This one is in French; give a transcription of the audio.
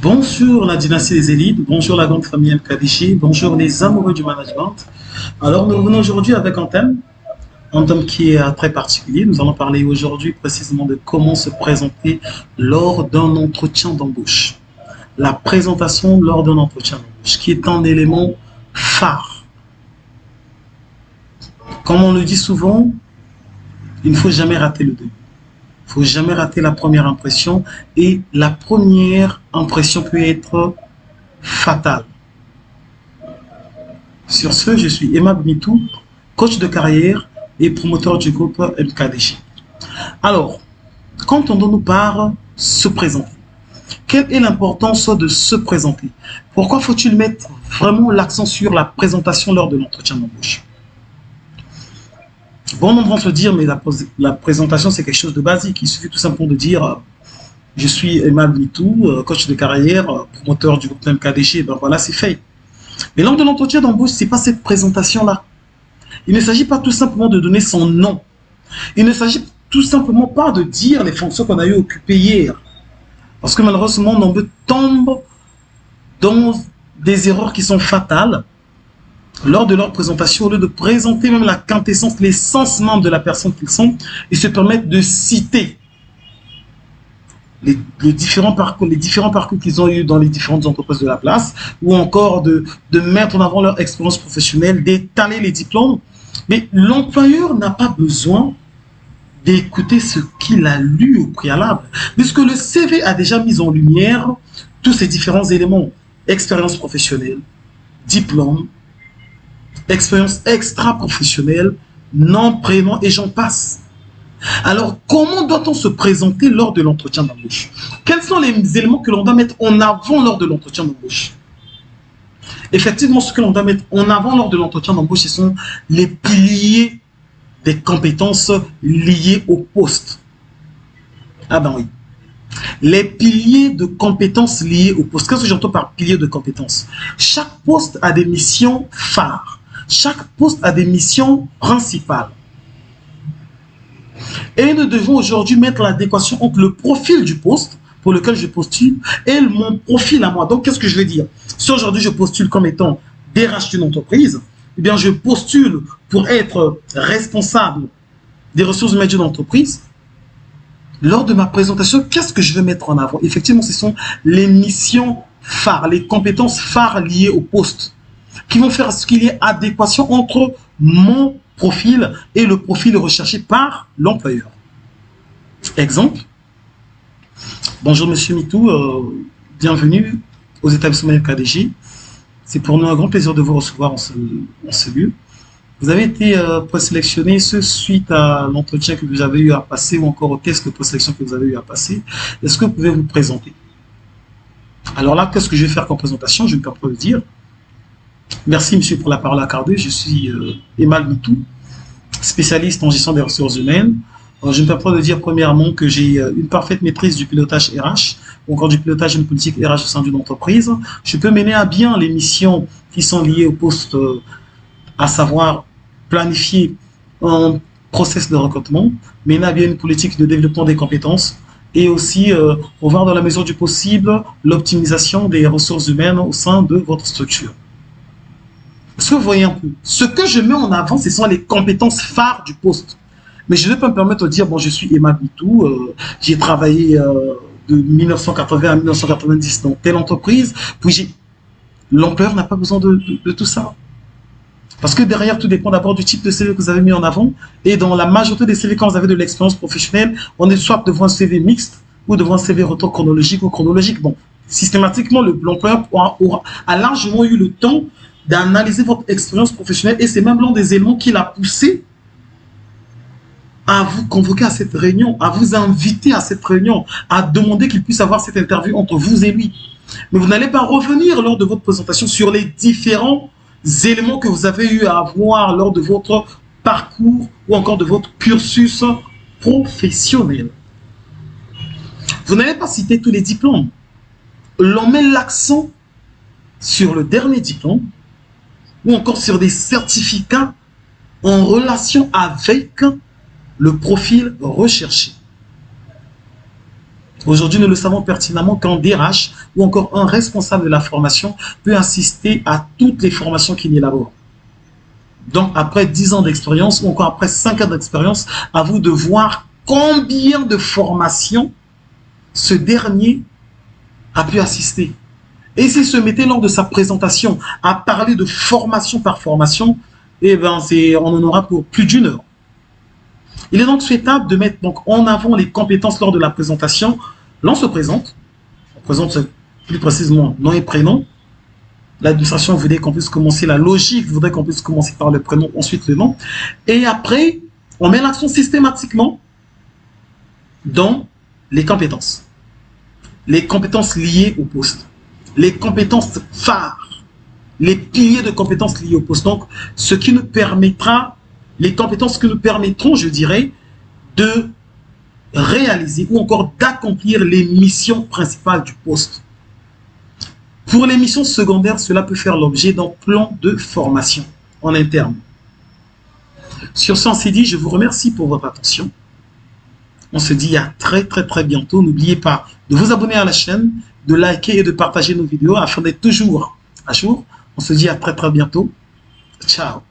Bonjour la dynastie des élites, bonjour la grande famille MKDG, bonjour les amoureux du management. Alors nous revenons aujourd'hui avec un thème qui est très particulier. Nous allons parler aujourd'hui précisément de comment se présenter lors d'un entretien d'embauche. La présentation lors d'un entretien d'embauche, qui est un élément phare. Comme on le dit souvent, il ne faut jamais rater le début. Il ne faut jamais rater la première impression et la première impression peut être fatale. Sur ce, je suis Emma Bnitou, coach de carrière et promoteur du groupe MKDG. Alors, quand on nous parle se présenter, quelle est l'importance de se présenter? Pourquoi faut-il mettre vraiment l'accent sur la présentation lors de l'entretien d'embauche? Bon nombre vont se dire, mais la présentation, c'est quelque chose de basique. Il suffit tout simplement de dire je suis Emma Bnitou, coach de carrière, promoteur du groupe MKDG. Ben voilà, c'est fait. Mais lors de l'entretien d'embauche, ce n'est pas cette présentation-là. Il ne s'agit pas tout simplement de donner son nom. Il ne s'agit tout simplement pas de dire les fonctions qu'on a eu occupées hier. Parce que malheureusement, nombreux tombent dans des erreurs qui sont fatales lors de leur présentation, au lieu de présenter même la quintessence, l'essence même de la personne qu'ils sont, ils se permettent de citer les différents parcours qu'ils ont eu dans les différentes entreprises de la place, ou encore de mettre en avant leur expérience professionnelle, d'étaler les diplômes. Mais l'employeur n'a pas besoin d'écouter ce qu'il a lu au préalable, puisque le CV a déjà mis en lumière tous ces différents éléments: expérience professionnelle, diplôme, expérience extra-professionnelle, nom, prénom et j'en passe. Alors, comment doit-on se présenter lors de l'entretien d'embauche? Quels sont les éléments que l'on doit mettre en avant lors de l'entretien d'embauche? Effectivement, ce que l'on doit mettre en avant lors de l'entretien d'embauche, ce sont les piliers des compétences liées au poste. Ah ben oui. Les piliers de compétences liées au poste. Qu'est-ce que j'entends par piliers de compétences? Chaque poste a des missions phares. Chaque poste a des missions principales. Et nous devons aujourd'hui mettre l'adéquation entre le profil du poste pour lequel je postule et mon profil à moi. Donc, qu'est-ce que je veux dire? Si aujourd'hui je postule comme étant DRH d'une entreprise, eh bien, je postule pour être responsable des ressources humaines d'une entreprise. Lors de ma présentation, qu'est-ce que je vais mettre en avant? Effectivement, ce sont les missions phares, les compétences phares liées au poste, qui vont faire ce qu'il y ait adéquation entre mon profil et le profil recherché par l'employeur. Exemple. Bonjour Monsieur Mitou, bienvenue aux établissements MKDG. C'est pour nous un grand plaisir de vous recevoir en ce lieu. Vous avez été présélectionné suite à l'entretien que vous avez eu à passer ou encore au test de présélection que vous avez eu à passer. Est-ce que vous pouvez vous présenter? Alors là, qu'est-ce que je vais faire comme présentation? Je me permets de le dire. Merci monsieur pour la parole accordée. Je suis Emma Bnitou, spécialiste en gestion des ressources humaines. Alors, je me permets de dire premièrement que j'ai une parfaite maîtrise du pilotage RH ou encore du pilotage d'une politique RH au sein d'une entreprise. Je peux mener à bien les missions qui sont liées au poste, à savoir planifier un process de recrutement, mener à bien une politique de développement des compétences et aussi revoir dans la mesure du possible l'optimisation des ressources humaines au sein de votre structure. Est-ce que vous voyez un peu? Ce que je mets en avant, ce sont les compétences phares du poste. Mais je ne vais pas me permettre de dire, bon, je suis Emma Bnitou, j'ai travaillé de 1980 à 1990 dans telle entreprise, puis l'employeur n'a pas besoin de tout ça. Parce que derrière, tout dépend d'abord du type de CV que vous avez mis en avant. Et dans la majorité des CV, quand vous avez de l'expérience professionnelle, on est soit devant un CV mixte ou devant un CV retour chronologique ou chronologique. Bon, systématiquement, l'employeur a largement eu le temps d'analyser votre expérience professionnelle et c'est même l'un des éléments qui l'a poussé à vous convoquer à cette réunion, à vous inviter à cette réunion, à demander qu'il puisse avoir cette interview entre vous et lui. Mais vous n'allez pas revenir lors de votre présentation sur les différents éléments que vous avez eu à avoir lors de votre parcours ou encore de votre cursus professionnel. Vous n'allez pas citer tous les diplômes. L'on met l'accent sur le dernier diplôme ou encore sur des certificats en relation avec le profil recherché. Aujourd'hui, nous le savons pertinemment qu'un DRH ou encore un responsable de la formation peut assister à toutes les formations qu'il élabore. Donc, après 10 ans d'expérience ou encore après 5 ans d'expérience, à vous de voir combien de formations ce dernier a pu assister. Et s'il se mettait lors de sa présentation à parler de formation par formation, eh ben on en aura pour plus d'1 heure. Il est donc souhaitable de mettre donc en avant les compétences lors de la présentation. L'on se présente, on présente plus précisément nom et prénom. L'administration voudrait qu'on puisse commencer, la logique voudrait qu'on puisse commencer par le prénom, ensuite le nom. Et après, on met l'accent systématiquement dans les compétences. Les compétences liées au poste. Les compétences phares. Les piliers de compétences liées au poste. Donc, ce qui nous permettra, les compétences que nous permettront, je dirais, de réaliser ou encore d'accomplir les missions principales du poste. Pour les missions secondaires, cela peut faire l'objet d'un plan de formation en interne. Sur ce, on s'est dit, je vous remercie pour votre attention. On se dit à très bientôt. N'oubliez pas de vous abonner à la chaîne, de liker et de partager nos vidéos afin d'être toujours à jour. On se dit à très bientôt. Ciao.